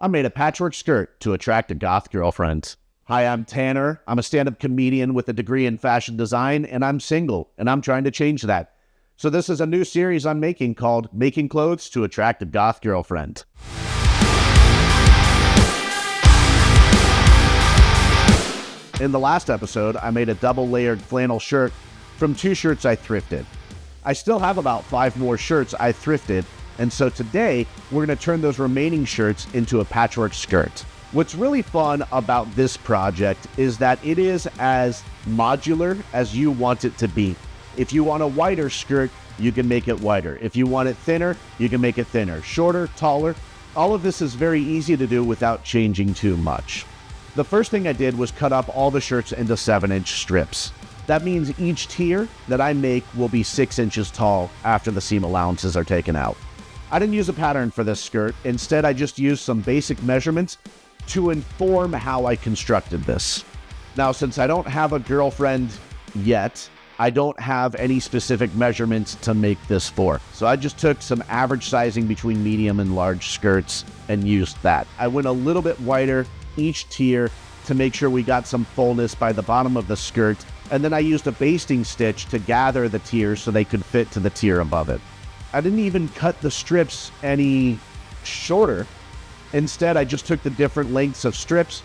I made a patchwork skirt to attract a goth girlfriend. Hi, I'm Tanner. I'm a stand-up comedian with a degree in fashion design, and I'm single, and I'm trying to change that. So this is a new series I'm making called Making Clothes to Attract a Goth Girlfriend. In the last episode, I made a double-layered flannel shirt from 2 shirts I thrifted. I still have about 5 more shirts I thrifted, and so today, we're going to turn those remaining shirts into a patchwork skirt. What's really fun about this project is that it is as modular as you want it to be. If you want a wider skirt, you can make it wider. If you want it thinner, you can make it thinner. Shorter, taller. All of this is very easy to do without changing too much. The first thing I did was cut up all the shirts into 7-inch strips. That means each tier that I make will be 6 inches tall after the seam allowances are taken out. I didn't use a pattern for this skirt. Instead, I just used some basic measurements to inform how I constructed this. Now, since I don't have a girlfriend yet, I don't have any specific measurements to make this for. So I just took some average sizing between medium and large skirts and used that. I went a little bit wider each tier to make sure we got some fullness by the bottom of the skirt. And then I used a basting stitch to gather the tiers so they could fit to the tier above it. I didn't even cut the strips any shorter. Instead, I just took the different lengths of strips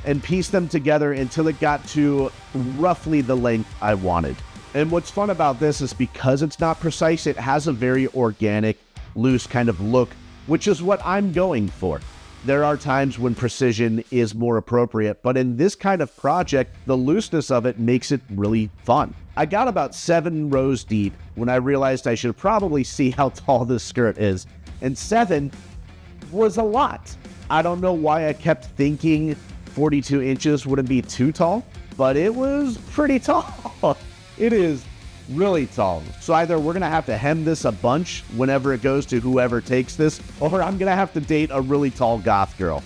and pieced them together until it got to roughly the length I wanted. And what's fun about this is because it's not precise, it has a very organic, loose kind of look, which is what I'm going for. There are times when precision is more appropriate, but in this kind of project, the looseness of it makes it really fun. I got about 7 rows deep when I realized I should probably see how tall this skirt is, and 7 was a lot. I don't know why I kept thinking 42 inches wouldn't be too tall, but it was pretty tall. It is really tall. So either we're gonna have to hem this a bunch whenever it goes to whoever takes this, or I'm gonna have to date a really tall goth girl.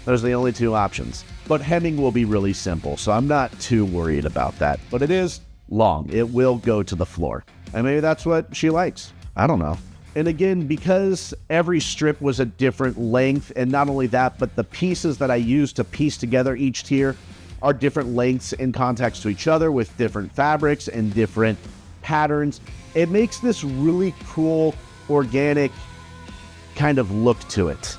Those are the only 2 options. But hemming will be really simple, so I'm not too worried about that. But it is long. It will go to the floor. And maybe that's what she likes. I don't know. And again, because every strip was a different length, and not only that, but the pieces that I used to piece together each tier are different lengths in context to each other with different fabrics and different patterns. It makes this really cool, organic kind of look to it.